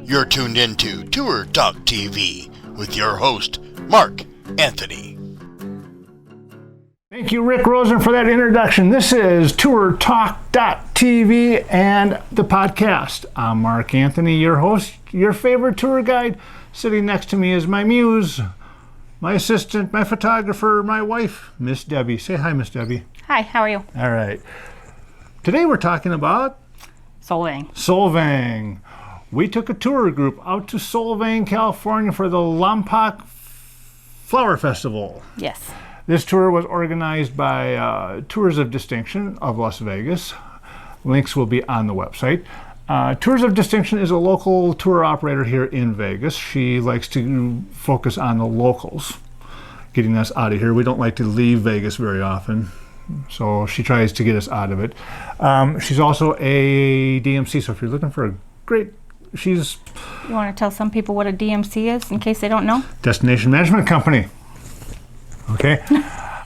You're tuned into Tour Talk TV with your host, Mark Anthony. Thank you, Rick Rosen, for that introduction. This is TourTalk.tv and the podcast. I'm Mark Anthony, your host, your favorite tour guide. Sitting next to me is my muse, my assistant, my photographer, my wife, Miss Debbie. Say hi, Miss Debbie. Hi, how are you? All right. Today we're talking about Solvang. We took a tour group out to Solvang, California for the Lompoc Flower Festival. Yes. This tour was organized by Tours of Distinction of Las Vegas. Links will be on the website. Tours of Distinction is a local tour operator here in Vegas. She likes to focus on the locals, getting us out of here. We don't like to leave Vegas very often, so she tries to get us out of it. She's also a DMC, so if you're looking for a great... You want to tell some people what a DMC is, in case they don't know? Destination Management Company. Okay.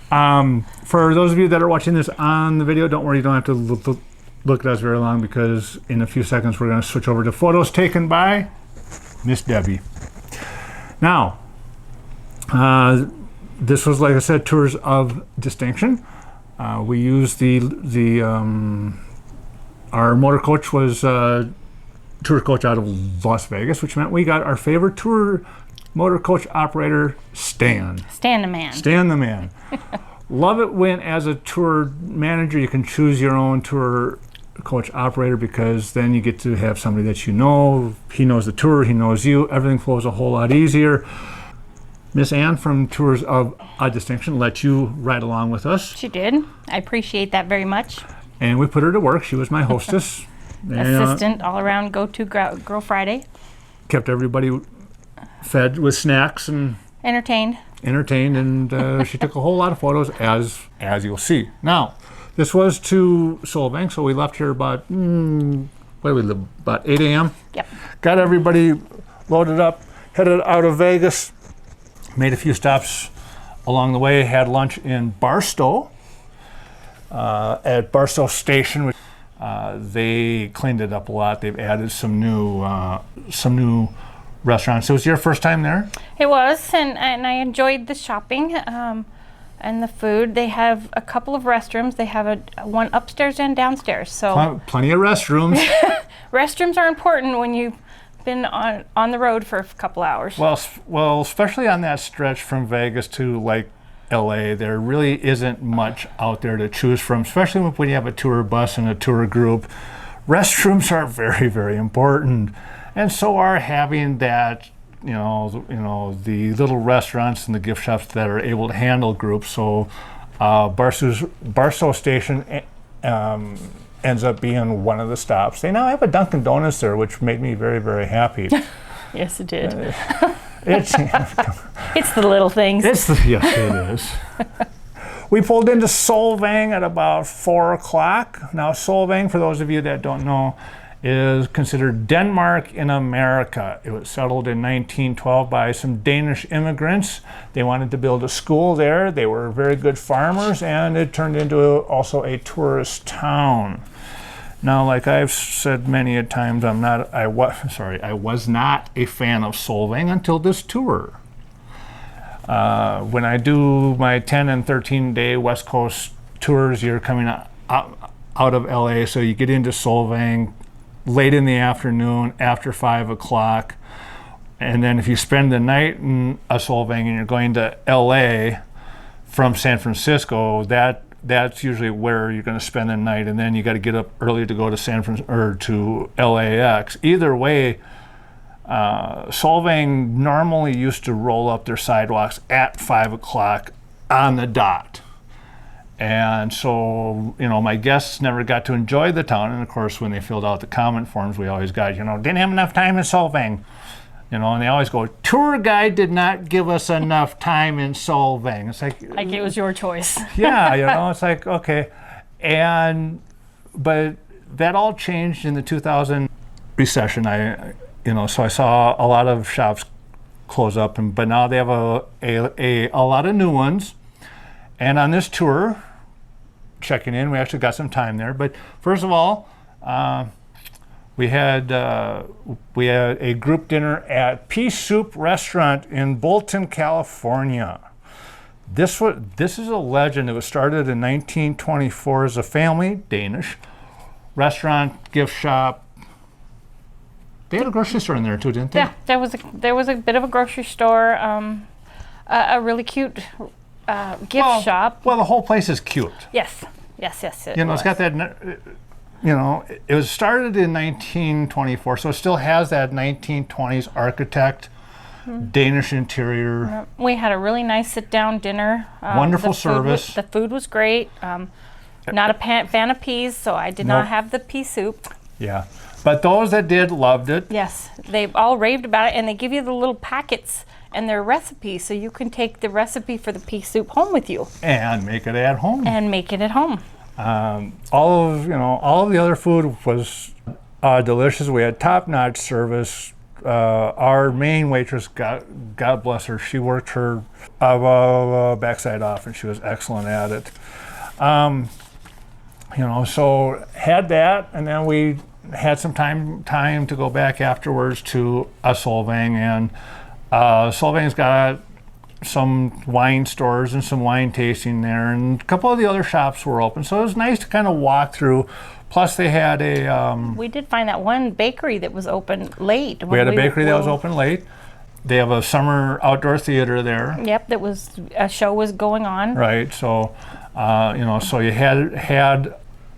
For those of you that are watching this on the video, don't worry, you don't have to look at us very long, because in a few seconds we're going to switch over to photos taken by Miss Debbie. Now, this was, like I said, Tours of Distinction. We used our motor coach was tour coach out of Las Vegas, which meant we got our favorite tour motor coach operator, Stan. Stan the man. Stan the man. Love it when, as a tour manager, you can choose your own tour coach operator, because then you get to have somebody that you know. He knows the tour, he knows you. Everything flows a whole lot easier. Miss Ann from Tours of Distinction let you ride along with us. She did. I appreciate that very much. And we put her to work. She was my hostess. Assistant, all around go-to Girl Friday. Kept everybody fed with snacks and entertained, and she took a whole lot of photos, as you'll see. Now, this was to Solvang, so we left here about about 8 a.m. Yep. Got everybody loaded up, headed out of Vegas, made a few stops along the way, had lunch in Barstow, at Barstow Station. They cleaned it up a lot. They've added some new restaurants. So was your first time there? It was, and I enjoyed the shopping and the food. They have a couple of restrooms. They have one upstairs and downstairs. So plenty of restrooms. Restrooms are important when you've been on the road for a couple hours. Well, especially on that stretch from Vegas to LA, there really isn't much out there to choose from, especially when you have a tour bus and a tour group. Restrooms are very, very important, and so are having that, the little restaurants and the gift shops that are able to handle groups. So Barstow Station ends up being one of the stops. They now have a Dunkin' Donuts there, which made me very, very happy. Yes, it did. It's the little things. Yes, it is. We pulled into Solvang at about 4 o'clock. Now, Solvang, for those of you that don't know, is considered Denmark in America. It was settled in 1912 by some Danish immigrants. They wanted to build a school there. They were very good farmers, and it turned into also a tourist town. Now, like I've said many a times, I was not a fan of Solvang until this tour. When I do my 10 and 13 day West Coast tours, you're coming out of LA, so you get into Solvang late in the afternoon, after 5 o'clock, and then if you spend the night in Solvang and you're going to LA from San Francisco, that's usually where you're going to spend the night, and then you got to get up early to go to to LAX. Either way, Solvang normally used to roll up their sidewalks at 5 o'clock on the dot. And so, my guests never got to enjoy the town. And of course, when they filled out the comment forms, we always got, didn't have enough time in Solvang. And they always go, tour guide did not give us enough time in Solvang. It's like it was your choice. Yeah, it's like, okay. But that all changed in the 2000 recession. So I saw a lot of shops close up, but now they have a lot of new ones. And on this tour, checking in, we actually got some time there. But first of all, We had a group dinner at Pea Soup Restaurant in Bolton, California. This is a legend. It was started in 1924 as a family, Danish, restaurant, gift shop. They had a grocery store in there too, didn't they? Yeah, there was a bit of a grocery store, a really cute gift shop. Well, the whole place is cute. Yes. It's got that. It was started in 1924, so it still has that 1920s architect, Danish interior. We had a really nice sit-down dinner. Wonderful service. The food was great. Not a fan of peas, so I did not have the pea soup. Yeah, but those that did loved it. Yes, they all raved about it, and they give you the little packets and their recipes, so you can take the recipe for the pea soup home with you. And make it at home. All of the other food was delicious. We had top-notch service. Our main waitress, God bless her, she worked her backside off, and she was excellent at it. So had that, and then we had some time to go back afterwards to a Solvang, and Solvang's got some wine stores and some wine tasting there, and a couple of the other shops were open, so it was nice to kind of walk through. Plus they had we did find that one bakery that was open late. We had a bakery that was open late. They have a summer outdoor theater there. Yep, a show was going on. Right, so so you had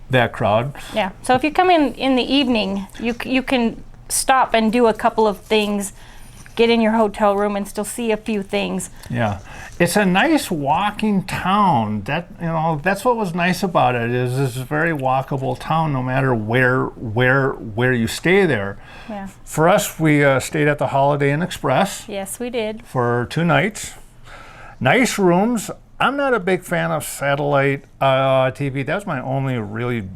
that crowd. Yeah, so if you come in the evening, you can stop and do a couple of things, get in your hotel room and still see a few things. Yeah, it's a nice walking town. That's what was nice about it, is it's a very walkable town no matter where you stay there. Yeah. For us, we stayed at the Holiday Inn Express. Yes, we did. For 2 nights. Nice rooms. I'm not a big fan of satellite TV. That was my only really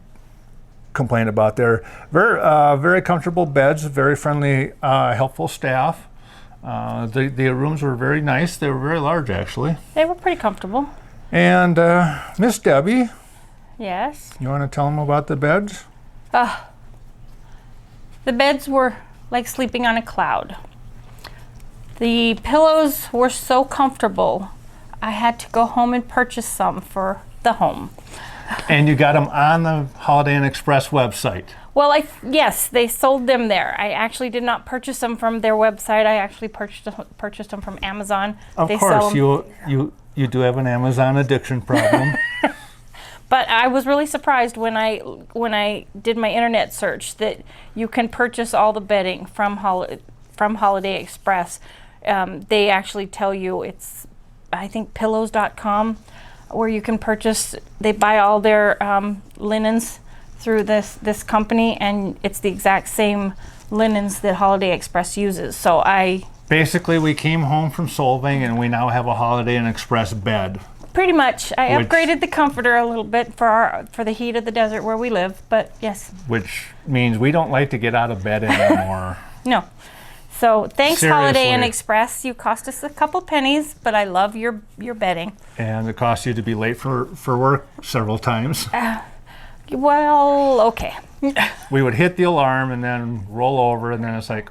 complaint about there. Very comfortable beds, very friendly, helpful staff. The rooms were very nice. They were very large, actually. They were pretty comfortable. And Miss Debbie. Yes. You want to tell them about the beds? The beds were like sleeping on a cloud. The pillows were so comfortable, I had to go home and purchase some for the home. And you got them on the Holiday Inn Express website. Well, yes, they sold them there. I actually did not purchase them from their website. I actually purchased them from Amazon. Of course, you do have an Amazon addiction problem. But I was really surprised when I did my internet search that you can purchase all the bedding from Holiday Express. They actually tell you it's, I think, pillows.com, where you can purchase. They buy all their linens through this company, and it's the exact same linens that Holiday Express uses. So basically, we came home from Solvang, and we now have a Holiday Inn Express bed. Pretty much. I upgraded the comforter a little bit for the heat of the desert where we live, but yes. Which means we don't like to get out of bed anymore. No. So thanks, Seriously. Holiday Inn Express. You cost us a couple pennies, but I love your bedding. And it cost you to be late for work several times. Well, okay. We would hit the alarm and then roll over, and then it's like...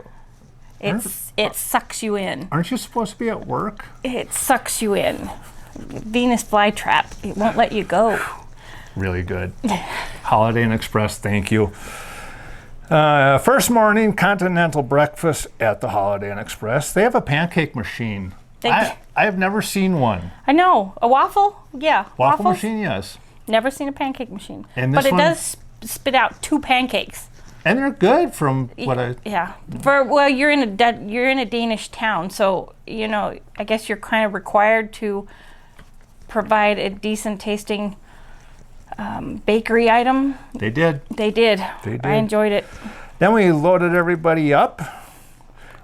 It sucks you in. Aren't you supposed to be at work? It sucks you in. Venus flytrap. It won't let you go. Really good. Holiday Inn Express, thank you. First morning continental breakfast at the Holiday Inn Express. They have a pancake machine. I have never seen one. I know. A waffle? Yeah. Waffle Waffles? machine, yes. Never seen a pancake machine. And but it does spit out 2 pancakes. And they're good from what I... Yeah. You're in a Danish town, so, I guess you're kind of required to provide a decent tasting bakery item. They did. I enjoyed it. Then we loaded everybody up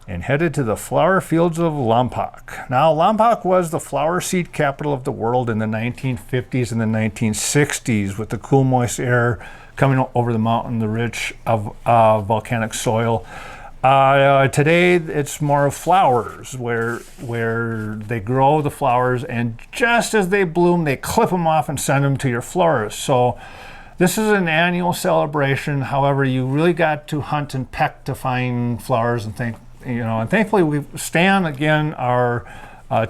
and headed to the flower fields of Lompoc. Now, Lompoc was the flower seed capital of the world in the 1950s and the 1960s, with the cool, moist air coming over the mountain, the rich of volcanic soil. Today, it's more of flowers, where they grow the flowers, and just as they bloom, they clip them off and send them to your florist. So This is an annual celebration. However, you really got to hunt and peck to find flowers and and thankfully Stan, again, our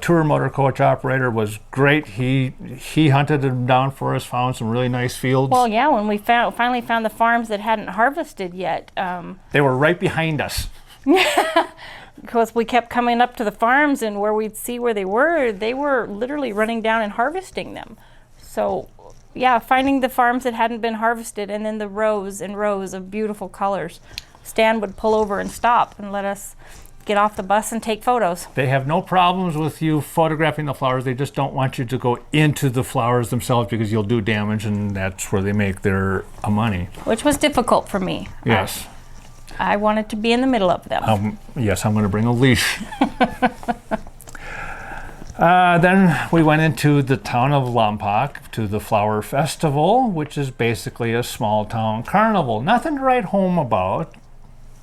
tour motor coach operator, was great. He hunted them down for us, found some really nice fields. Well, yeah, when we finally found the farms that hadn't harvested yet. They were right behind us. Because we kept coming up to the farms, and where we'd see where they were literally running down and harvesting them. So, yeah, finding the farms that hadn't been harvested, and then the rows and rows of beautiful colors. Stan would pull over and stop and let us get off the bus and take photos. They have no problems with you photographing the flowers. They just don't want you to go into the flowers themselves because you'll do damage, and that's where they make their money. Which was difficult for me. Yes. I wanted to be in the middle of them. Yes, I'm going to bring a leash. Then we went into the town of Lompoc to the Flower Festival, which is basically a small town carnival. Nothing to write home about.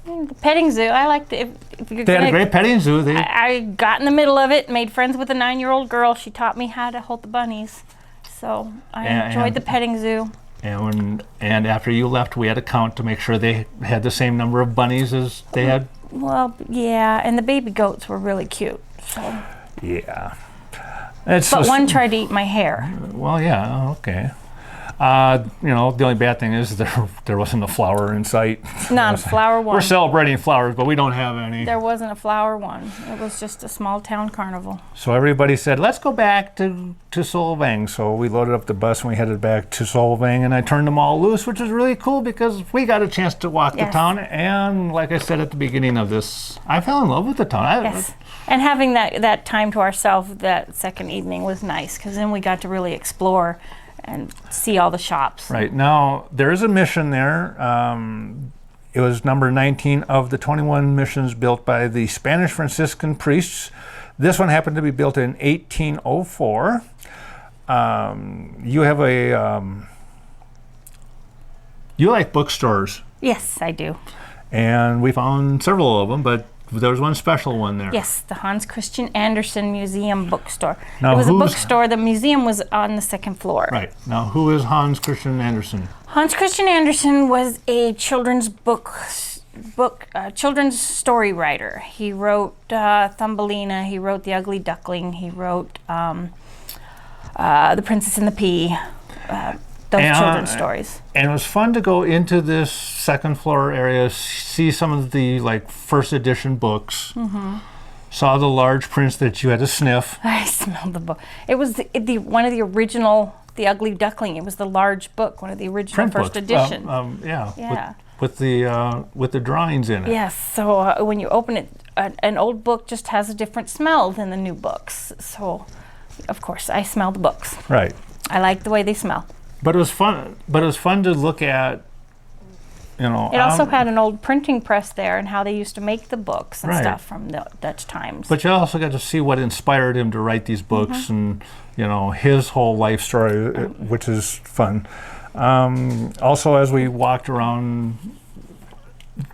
The petting zoo, I liked it. They had a great petting zoo. I got in the middle of it, made friends with a 9-year-old girl. She taught me how to hold the bunnies. So I enjoyed the petting zoo. And after you left, we had to count to make sure they had the same number of bunnies as they had. Well, yeah, and the baby goats were really cute. So. Yeah. But one tried to eat my hair. Well, yeah, okay. The only bad thing is there wasn't a flower in sight. Not a flower one. We're celebrating flowers, but we don't have any. There wasn't a flower one. It was just a small town carnival. So everybody said, let's go back to Solvang. So we loaded up the bus and we headed back to Solvang, and I turned them all loose, which was really cool because we got a chance to walk the town. And like I said at the beginning of this, I fell in love with the town. Yes. And having that time to ourselves that second evening was nice, because then we got to really explore and see all the shops. Right. Now, there is a mission there. It was number 19 of the 21 missions built by the Spanish Franciscan priests. This one happened to be built in 1804. You have you like bookstores. Yes, I do. And we found several of them, but there was one special one there. Yes, the Hans Christian Andersen Museum Bookstore. Now, it was a bookstore. The museum was on the second floor. Right. Now, who is Hans Christian Andersen? Hans Christian Andersen was a children's children's story writer. He wrote Thumbelina. He wrote The Ugly Duckling. He wrote The Princess and the Pea. Those children's stories. And it was fun to go into this second floor area, see some of the first edition books. Mm-hmm. Saw the large prints that you had to sniff. I smelled the book. It was the one of the original, The Ugly Duckling. It was the large book, one of the original print first books. edition. Yeah. With the drawings in it. Yes. So when you open it, an old book just has a different smell than the new books. So, of course, I smell the books. Right. I like the way they smell. But it was fun. But it was fun to look at. It also had an old printing press there, and how they used to make the books and right. stuff from the Dutch times. But you also got to see what inspired him to write these books, mm-hmm. and his whole life story, which is fun. Also, as we walked around,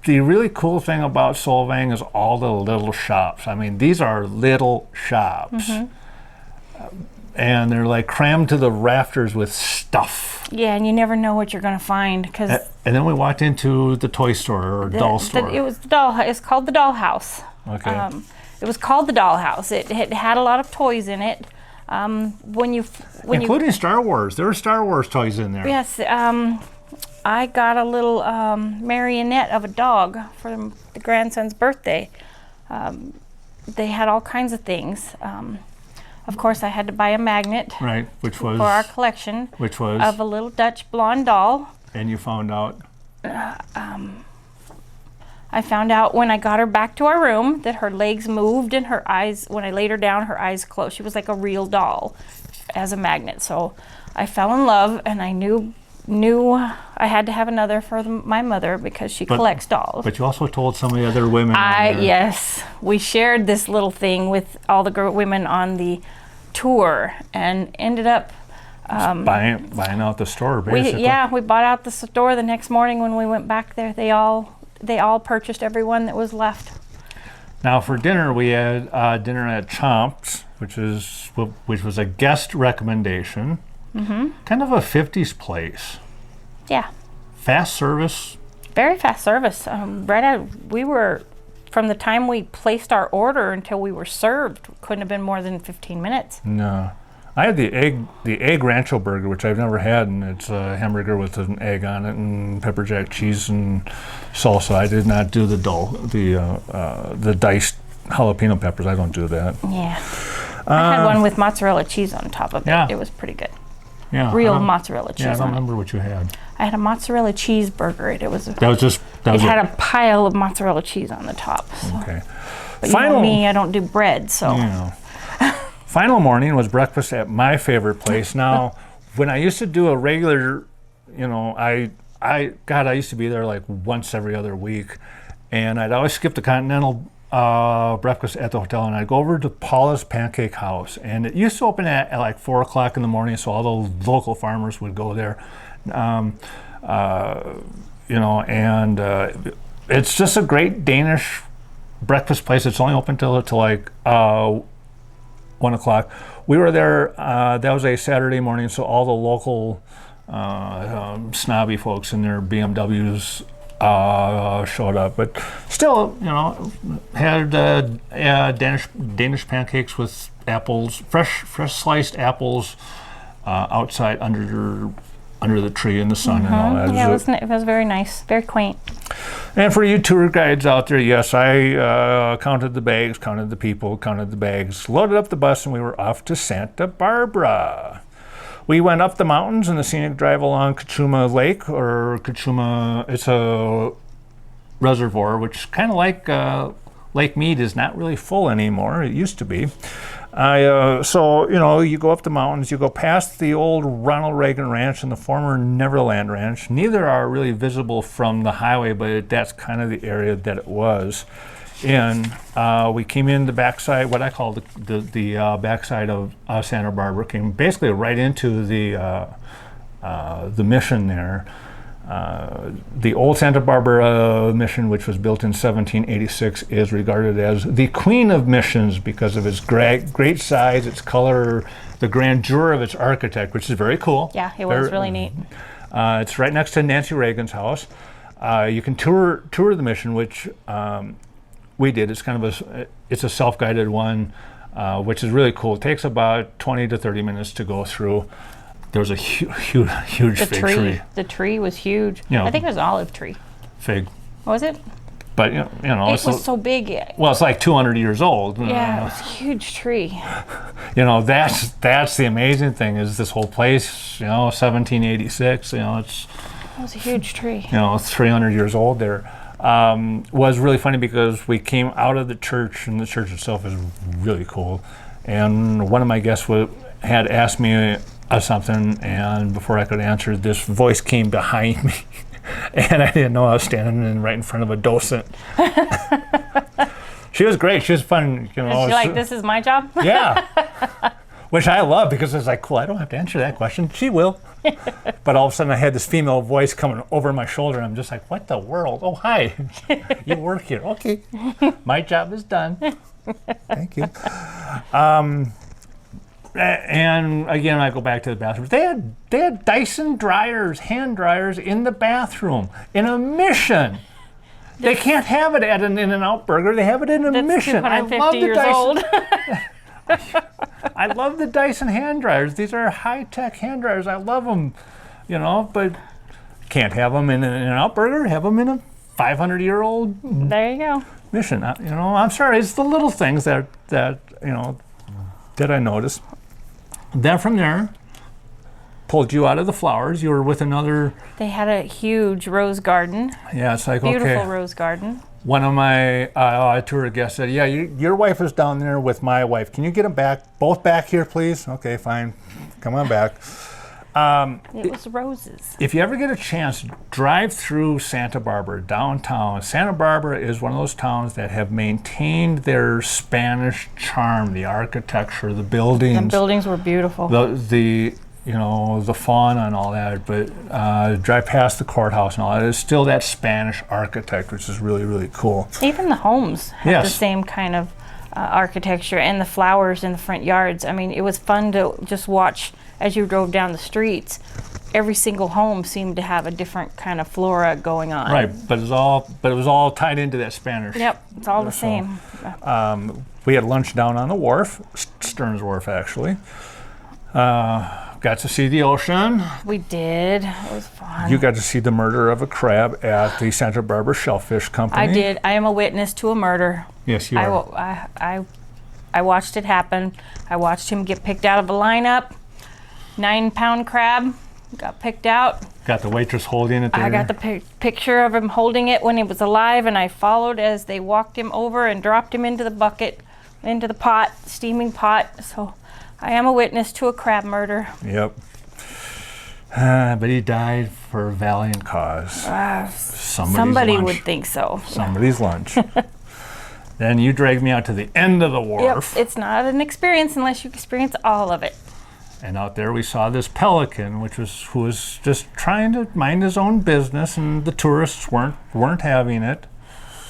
the really cool thing about Solvang is all the little shops. I mean, these are little shops. Mm-hmm. And they're crammed to the rafters with stuff. Yeah, and you never know what you're going to find. And then we walked into the toy store or doll store. It was the doll. It's called the Dollhouse. Okay. It was called the Dollhouse. It had a lot of toys in it. Including Star Wars. There were Star Wars toys in there. Yes. I got a little marionette of a dog for the grandson's birthday. They had all kinds of things. Of course, I had to buy a magnet. Right, which was... For our collection. Which was... Of a little Dutch blonde doll. And you found out? I found out when I got her back to our room that her legs moved and her eyes, when I laid her down, her eyes closed. She was like a real doll as a magnet. So I fell in love, and I knew I had to have another for my mother because she collects dolls. But you also told some of the other women. Yes, we shared this little thing with all the women on the tour, and ended up buying out the store basically. We bought out the store the next morning when we went back there. They all purchased every one that was left. Now for dinner we had dinner at Chomp's, which was a guest recommendation. Mm-hmm. Kind of a 50s place. Yeah. Fast service. Very fast service. We were, from the time we placed our order until we were served, couldn't have been more than 15 minutes. No. I had the egg rancho burger, which I've never had, and it's a hamburger with an egg on it and pepper jack cheese and salsa. I did not do the diced jalapeno peppers. I don't do that. Yeah. I had one with mozzarella cheese on top of it. Yeah. It was pretty good. Yeah. Real mozzarella cheese. Yeah, I don't on remember what you had. it. I had a mozzarella cheeseburger. It had a pile of mozzarella cheese on the top. So. Okay. But you know me, I don't do bread, so. Yeah. Final morning was breakfast at my favorite place. Now, when I used to do a regular, I used to be there like once every other week, and I'd always skip the continental breakfast at the hotel, and I'd go over to Paula's Pancake House, and it used to open at like 4 o'clock in the morning, so all the local farmers would go there, it's just a great Danish breakfast place. It's only open till like 1 o'clock. We were there, that was a Saturday morning, so all the local snobby folks in their BMWs showed up. But still, had Danish pancakes with apples, fresh sliced apples outside under the tree in the sun. And all that. Yeah, it was very nice, very quaint. And for you tour guides out there, yes, I counted the bags, counted the people, counted the bags, loaded up the bus, and we were off to Santa Barbara. We went up the mountains and the scenic drive along Kachuma Lake, or Kachuma, it's a reservoir, which kind of like Lake Mead is not really full anymore. It used to be. You go up the mountains, you go past the old Ronald Reagan Ranch and the former Neverland Ranch. Neither are really visible from the highway, but that's kind of the area that it was in. We came in the backside, what I call the backside of Santa Barbara, came basically right into the mission there. The old Santa Barbara mission, which was built in 1786, is regarded as the queen of missions because of its great size, its color, the grandeur of its architect, which is very cool. Yeah, it was really neat. It's right next to Nancy Reagan's house. You can tour the mission, which we did. It's kind of it's a self-guided one, which is really cool. It takes about 20 to 30 minutes to go through. There was a huge fig tree. The tree was huge. I think it was an olive tree. Fig. Was it? But it was so big. Well, it's like 200 years old. Yeah, it was a huge tree. That's the amazing thing is this whole place. 1786. It was a huge tree. 300 years old there. Was really funny because we came out of the church, and the church itself is really cool. And one of my guests had asked me something, and before I could answer, this voice came behind me, and I didn't know I was standing right in front of a docent. She was great. She was fun. Is she like, this is my job? Yeah. Which I love because it's like, cool, I don't have to answer that question. She will. But all of a sudden I had this female voice coming over my shoulder, and I'm just like, what the world? Oh, hi. You work here. Okay. My job is done. Thank you. And again, I go back to the bathrooms. They had Dyson dryers, hand dryers in the bathroom in a mission. They can't have it at an In-N-Out Burger. They have it in a mission. 250 years old. I love the Dyson hand dryers. These are high-tech hand dryers. I love them, but can't have them in an In-N-Out Burger. Have them in a 500-year-old there you go. mission. I'm sorry. It's the little things that I noticed. Then from there, pulled you out of the flowers. You were with another. They had a huge rose garden. Yeah, it's like, beautiful rose garden. One of my tour guests said, yeah, your wife is down there with my wife. Can you get them both back here, please? Okay, fine. Come on back. It was roses. If you ever get a chance, drive through Santa Barbara, downtown. Santa Barbara is one of those towns that have maintained their Spanish charm, the architecture, the buildings. The buildings were beautiful. The fauna and all that, but drive past the courthouse and all that. It's still that Spanish architect, which is really, really cool. Even the homes had the same kind of architecture, and the flowers in the front yards. I mean, it was fun to just watch as you drove down the streets. every single home seemed to have a different kind of flora going on. Right, but it was all tied into that Spanish. Yep, it's all the So, same. We had lunch down on the wharf, Stearns Wharf actually. Got to see the ocean. We did. It was fun. You got to see the murder of a crab at the Santa Barbara Shellfish Company. I did. I am a witness to a murder. Yes, you are. I watched it happen. I watched him get picked out of a lineup. 9-pound crab got picked out. Got the waitress holding it there. I got the picture of him holding it when he was alive, and I followed as they walked him over and dropped him into the bucket, into the pot, steaming pot. So I am a witness to a crab murder. Yep. But he died for a valiant cause. Somebody would think so. Somebody's lunch. Then you dragged me out to the end of the wharf. Yep, it's not an experience unless you experience all of it. And out there we saw this pelican, who was just trying to mind his own business, and the tourists weren't having it.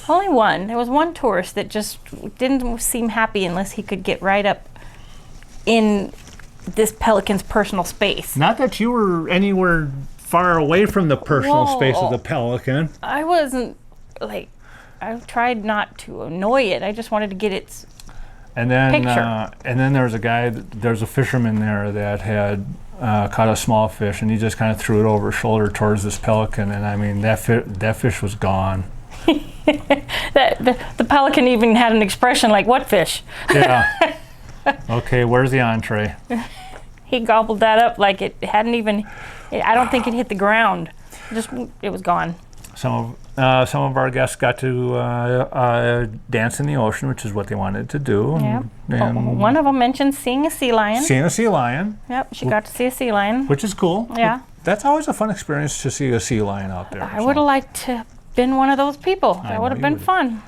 Only one. There was one tourist that just didn't seem happy unless he could get right up in this pelican's personal space. Not that you were anywhere far away from the personal Whoa. space of the pelican. I wasn't, like, I tried not to annoy it. I just wanted to get its And then, picture. And then there was a fisherman there that had caught a small fish, and he just kind of threw it over his shoulder towards this pelican, and I mean that fish was gone. The pelican even had an expression like, "What fish?" Yeah. Okay, where's the entree? He gobbled that up like it hadn't even. I don't think it hit the ground. It was gone. Some of our guests got to dance in the ocean, which is what they wanted to do. Yeah. And One of them mentioned seeing a sea lion. seeing a sea lion, Yep, she got to see a sea lion. which is cool. Yeah. That's always a fun experience to see a sea lion out there. I would have liked to been one of those people. I That know would have you been would've. fun.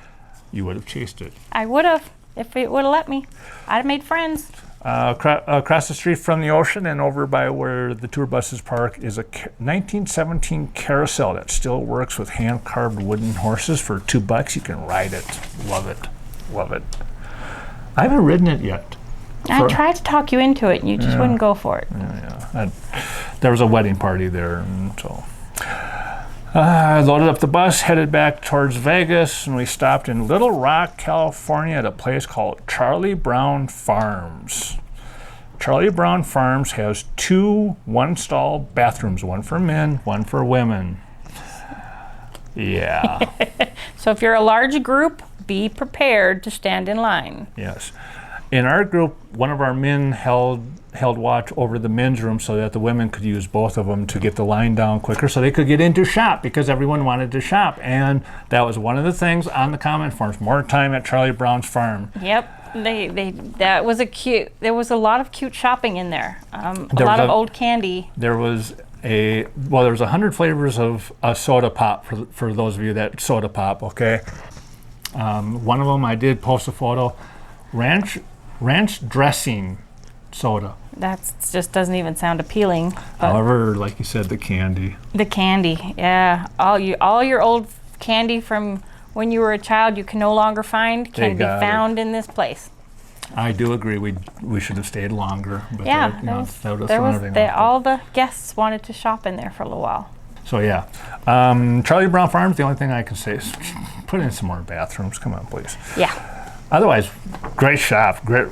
You would have chased it. I would have if it would have let me. I'd have made friends. Across the street from the ocean and over by where the tour buses park is a 1917 carousel that still works with hand-carved wooden horses for $2. You can ride it. Love it. Love it. I haven't ridden it yet. I tried to talk you into it, and you just wouldn't go for it. There was a wedding party there, and so I loaded up the bus, headed back towards Vegas, and we stopped in Little Rock, California at a place called Charlie Brown Farms. Charlie Brown Farms has 2 one-stall bathrooms, one for men, one for women. Yeah. So if you're a large group, be prepared to stand in line. Yes. In our group, one of our men held watch over the men's room so that the women could use both of them to get the line down quicker so they could get in to shop, because everyone wanted to shop. And that was one of the things on the comment forums, more time at Charlie Brown's farm. Yep, there was a lot of cute shopping in there. A lot of old candy. There was 100 flavors of a soda pop for those of you that soda pop, okay? One of them I did post a photo, ranch dressing soda. That just doesn't even sound appealing. However, like you said, the candy. The candy, yeah. All your old candy from when you were a child you can no longer find can be found in this place. I do agree. We should have stayed longer. But Yeah, all the guests wanted to shop in there for a little while. So yeah, Charlie Brown Farms. The only thing I can say is put in some more bathrooms. Come on, please. Yeah. Otherwise, great shop. Great.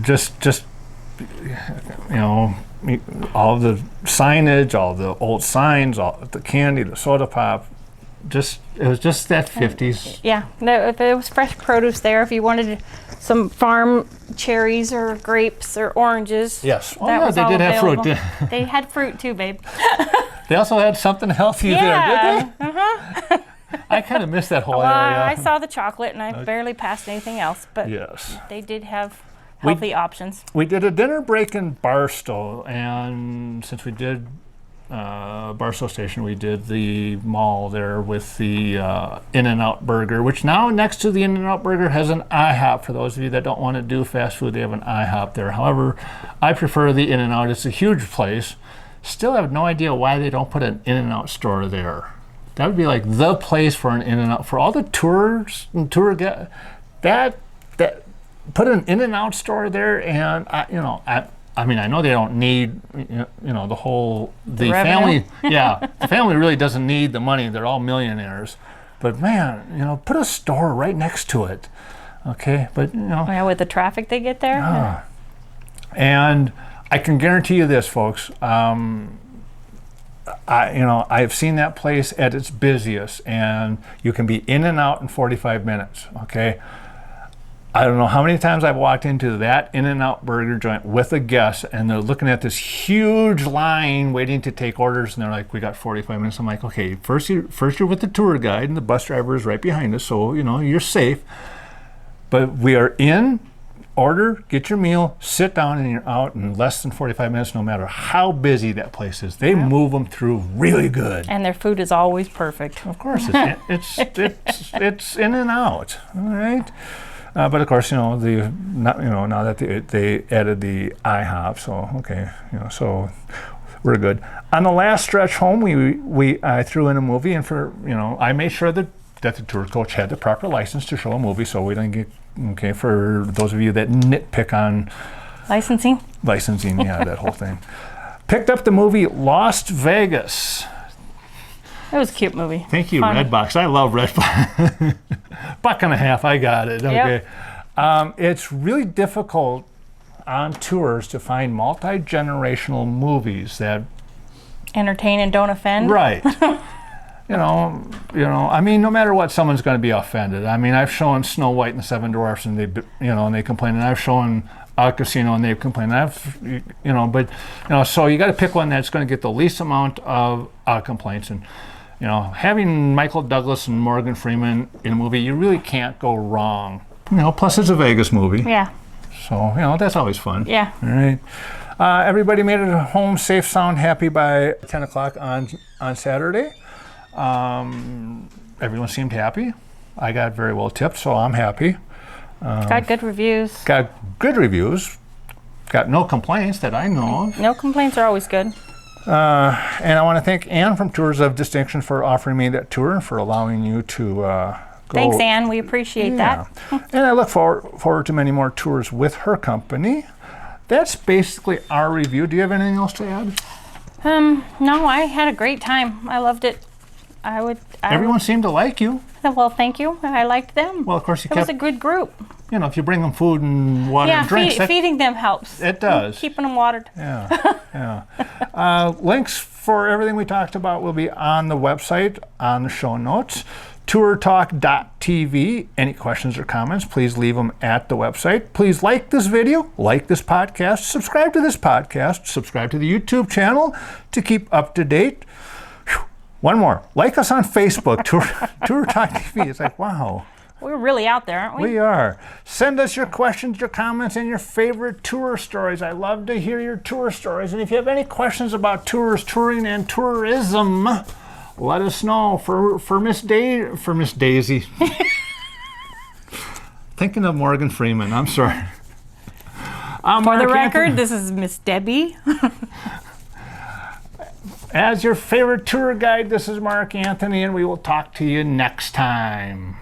Just all the signage, all the old signs, all the candy, the soda pop. It was just that 50s. Yeah, if there was fresh produce there, if you wanted some farm cherries or grapes or oranges. Yes. Oh, that yeah, was they all did available. have fruit. They had fruit too, babe. They also had something healthy there, Yeah. did they? I kind of missed that whole Well, area. I saw the chocolate and I barely passed anything else, but Yes. they did have healthy options. We did a dinner break in Barstow, and since we did Barstow Station, we did the mall there with the In-N-Out Burger, which now next to the In-N-Out Burger has an IHOP. For those of you that don't want to do fast food, they have an IHOP there. However, I prefer the In-N-Out. It's a huge place. Still have no idea why they don't put an In-N-Out store there. That would be like the place for an In-N-Out. For all the tours and tour guests, that put an In-N-Out store there, and I mean, I know they don't need, you know, the revenue. family. Yeah, the family really doesn't need the money. They're all millionaires. But man, you know, put a store right next to it. Okay, but you know. Yeah, with the traffic they get there. Yeah. And I can guarantee you this, folks. I've seen that place at its busiest, and you can be in and out in 45 minutes. Okay. I don't know how many times I've walked into that In-N-Out burger joint with a guest, and they're looking at this huge line waiting to take orders, and they're like, we got 45 minutes. I'm like, okay, first you're with the tour guide, and the bus driver is right behind us, so you know you're safe. But we are in, order, get your meal, sit down, and you're out in less than 45 minutes, no matter how busy that place is. They move them through really good. And their food is always perfect. Of course, it's in and out. All right. But of course, you know, now that they added the IHOP, so okay, you know, so we're good. On the last stretch home, I threw in a movie, and I made sure that the tour coach had the proper license to show a movie, so we didn't get for those of you that nitpick on licensing, yeah, that whole thing. Picked up the movie Las Vegas. It was a cute movie. Thank you, Fun. Redbox. I love Redbox. $1.50, I got it. Okay. Yep. It's really difficult on tours to find multi-generational movies that entertain and don't offend. Right. you know. I mean, no matter what, someone's going to be offended. I mean, I've shown Snow White and the Seven Dwarfs, and they complain, and I've shown A Casino, and they've complained. So you got to pick one that's going to get the least amount of complaints. And having Michael Douglas and Morgan Freeman in a movie, you really can't go wrong. Plus it's a Vegas movie. Yeah. So, that's always fun. Yeah. All right. Everybody made it home safe, sound, happy by 10 o'clock on Saturday. Everyone seemed happy. I got very well tipped, so I'm happy. Got good reviews. Got good reviews. Got no complaints that I know of. No complaints are always good. And I want to thank Anne from Tours of Distinction for offering me that tour and for allowing you to go. Thanks, Anne. We appreciate that. And I look forward to many more tours with her company. That's basically our review. Do you have anything else to add? No, I had a great time. I loved it. Everyone seemed to like you. Well, thank you. I liked them. Well, of course, it was a good group. If you bring them food and water and drinks. Feeding them helps. It does. Keeping them watered. Yeah. Links for everything we talked about will be on the website, on the show notes. tourtalk.tv. Any questions or comments, please leave them at the website. Please like this video, like this podcast, subscribe to this podcast, subscribe to the YouTube channel to keep up to date. One more. Like us on Facebook, Tour Talk TV. It's like, wow. We're really out there, aren't we? We are. Send us your questions, your comments, and your favorite tour stories. I love to hear your tour stories. And if you have any questions about tours, touring, and tourism, let us know. For Miss Daisy. Thinking of Morgan Freeman. I'm sorry. For the record, this is Miss Debbie. As your favorite tour guide, this is Mark Anthony, and we will talk to you next time.